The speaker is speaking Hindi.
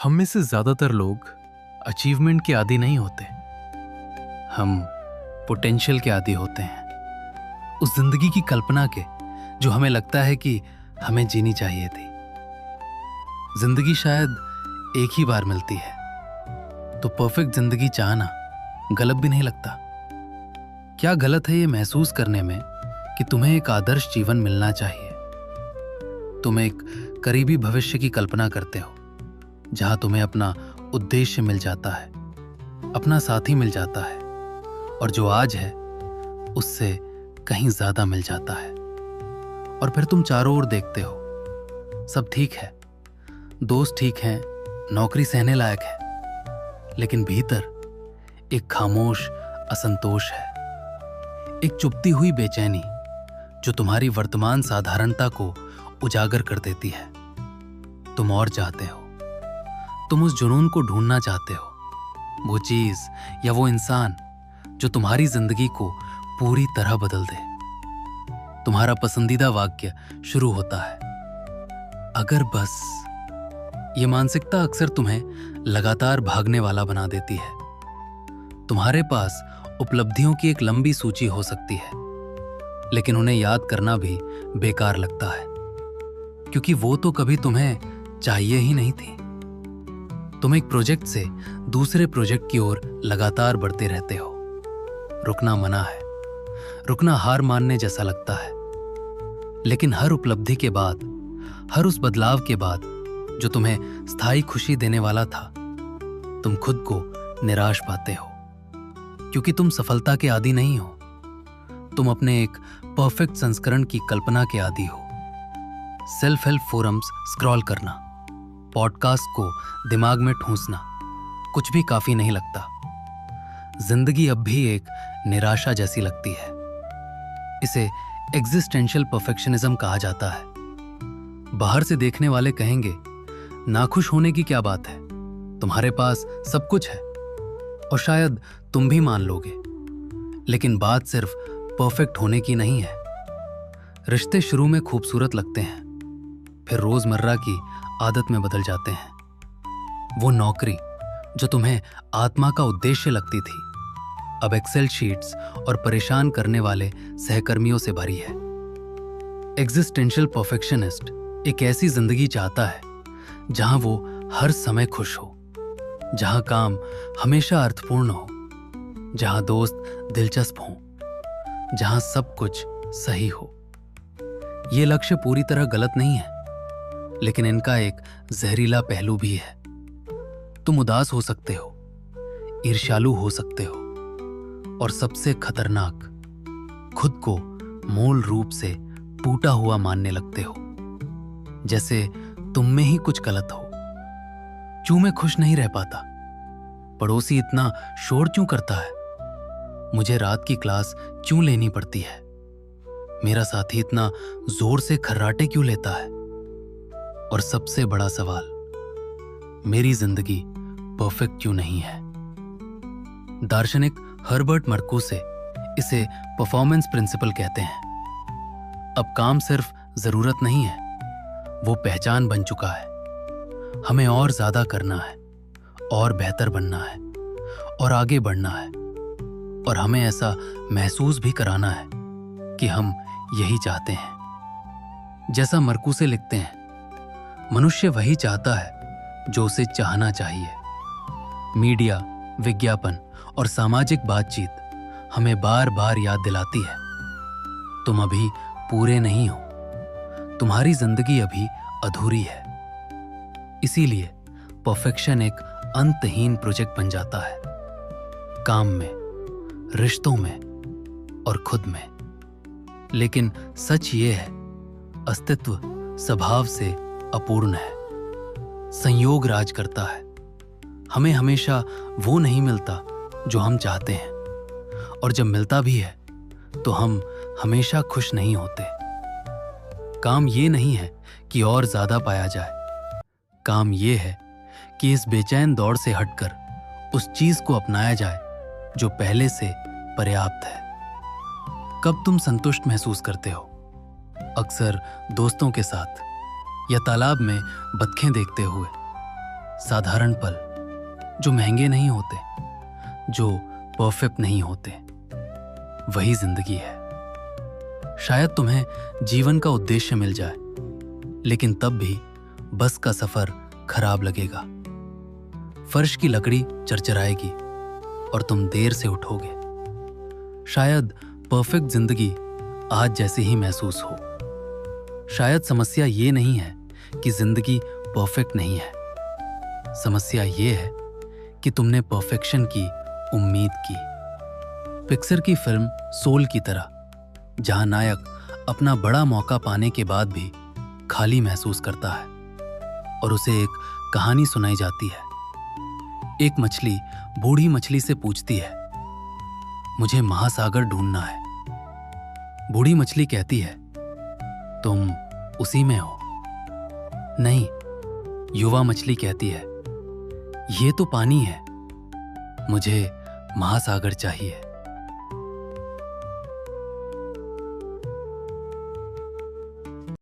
हम में से ज्यादातर लोग अचीवमेंट के आदी नहीं होते, हम पोटेंशियल के आदी होते हैं। उस जिंदगी की कल्पना के जो हमें लगता है कि हमें जीनी चाहिए थी। जिंदगी शायद एक ही बार मिलती है, तो परफेक्ट जिंदगी चाहना गलत भी नहीं लगता। क्या गलत है ये महसूस करने में कि तुम्हें एक आदर्श जीवन मिलना चाहिए। तुम एक करीबी भविष्य की कल्पना करते हो जहां तुम्हें अपना उद्देश्य मिल जाता है, अपना साथी मिल जाता है, और जो आज है उससे कहीं ज्यादा मिल जाता है। और फिर तुम चारों ओर देखते हो, सब ठीक है, दोस्त ठीक हैं, नौकरी सहने लायक है, लेकिन भीतर एक खामोश असंतोष है, एक चुपती हुई बेचैनी जो तुम्हारी वर्तमान साधारणता को उजागर कर देती है। तुम और चाहते हो, तुम उस जुनून को ढूंढना चाहते हो, वो चीज या वो इंसान जो तुम्हारी जिंदगी को पूरी तरह बदल दे। तुम्हारा पसंदीदा वाक्य शुरू होता है, अगर बस। ये मानसिकता अक्सर तुम्हें लगातार भागने वाला बना देती है। तुम्हारे पास उपलब्धियों की एक लंबी सूची हो सकती है, लेकिन उन्हें याद करना भी बेकार लगता है, क्योंकि वो तो कभी तुम्हें चाहिए ही नहीं थी। तुम एक प्रोजेक्ट से दूसरे प्रोजेक्ट की ओर लगातार बढ़ते रहते हो। रुकना मना है, रुकना हार मानने जैसा लगता है, लेकिन हर उपलब्धि के बाद, हर उस बदलाव के बाद जो तुम्हें स्थायी खुशी देने वाला था, तुम खुद को निराश पाते हो, क्योंकि तुम सफलता के आदी नहीं हो। तुम अपने एक परफेक्ट संस्करण की कल्पना के आदी हो। सेल्फ हेल्प फोरम्स स्क्रॉल करना, पॉडकास्ट को दिमाग में ठूंसना कुछ भी काफी नहीं लगता। जिंदगी अब भी एक निराशा जैसी लगती है। इसे एग्जिस्टेंशियल परफेक्शनिज्म कहा जाता है। बाहर से देखने वाले कहेंगे, नाखुश होने की क्या बात है, तुम्हारे पास सब कुछ है, और शायद तुम भी मान लोगे। लेकिन बात सिर्फ परफेक्ट होने की नहीं है। रिश्ते शुरू में खूबसूरत लगते हैं, फिर रोजमर्रा की आदत में बदल जाते हैं। वो नौकरी जो तुम्हें आत्मा का उद्देश्य लगती थी, अब एक्सेल शीट्स और परेशान करने वाले सहकर्मियों से भरी है। एग्जिस्टेंशियल परफेक्शनिस्ट एक ऐसी जिंदगी चाहता है जहां वो हर समय खुश हो, जहां काम हमेशा अर्थपूर्ण हो, जहां दोस्त दिलचस्प हो, जहां सब कुछ सही हो। ये लक्ष्य पूरी तरह गलत नहीं है, लेकिन इनका एक जहरीला पहलू भी है। तुम उदास हो सकते हो, ईर्ष्यालु हो सकते हो, और सबसे खतरनाक, खुद को मूल रूप से टूटा हुआ मानने लगते हो, जैसे तुम में ही कुछ गलत हो। क्यों मैं खुश नहीं रह पाता? पड़ोसी इतना शोर क्यों करता है? मुझे रात की क्लास क्यों लेनी पड़ती है? मेरा साथी इतना जोर से खर्राटे क्यों लेता है? और सबसे बड़ा सवाल, मेरी जिंदगी परफेक्ट क्यों नहीं है? दार्शनिक हर्बर्ट मर्कूसे इसे परफॉर्मेंस प्रिंसिपल कहते हैं। अब काम सिर्फ जरूरत नहीं है, वो पहचान बन चुका है। हमें और ज्यादा करना है, और बेहतर बनना है, और आगे बढ़ना है, और हमें ऐसा महसूस भी कराना है कि हम यही चाहते हैं। जैसा मर्कूसे लिखते हैं, मनुष्य वही चाहता है जो उसे चाहना चाहिए। मीडिया, विज्ञापन और सामाजिक बातचीत हमें बार बार याद दिलाती है, तुम अभी पूरे नहीं हो, तुम्हारी जिंदगी अभी अधूरी है। इसीलिए परफेक्शन एक अंतहीन प्रोजेक्ट बन जाता है, काम में, रिश्तों में और खुद में। लेकिन सच ये है, अस्तित्व स्वभाव से अपूर्ण है। संयोग राज करता है। हमें हमेशा वो नहीं मिलता जो हम चाहते हैं, और जब मिलता भी है तो हम हमेशा खुश नहीं होते। काम ये नहीं है कि और ज्यादा पाया जाए, काम ये है कि इस बेचैन दौड़ से हटकर उस चीज को अपनाया जाए जो पहले से पर्याप्त है। कब तुम संतुष्ट महसूस करते हो? अक्सर दोस्तों के साथ, या तालाब में बतखें देखते हुए, साधारण पल जो महंगे नहीं होते, जो परफेक्ट नहीं होते, वही जिंदगी है। शायद तुम्हें जीवन का उद्देश्य मिल जाए, लेकिन तब भी बस का सफर खराब लगेगा। फर्श की लकड़ी चरचराएगी और तुम देर से उठोगे। शायद परफेक्ट जिंदगी आज जैसी ही महसूस हो। शायद समस्या ये नहीं है कि जिंदगी परफेक्ट नहीं है, समस्या ये है कि तुमने परफेक्शन की उम्मीद की। पिक्सर की फिल्म सोल की तरह, जहां नायक अपना बड़ा मौका पाने के बाद भी खाली महसूस करता है और उसे एक कहानी सुनाई जाती है। एक मछली बूढ़ी मछली से पूछती है, मुझे महासागर ढूंढना है। बूढ़ी मछली कहती है, तुम उसी में हो। नहीं, युवा मछली कहती है, ये तो पानी है, मुझे महासागर चाहिए।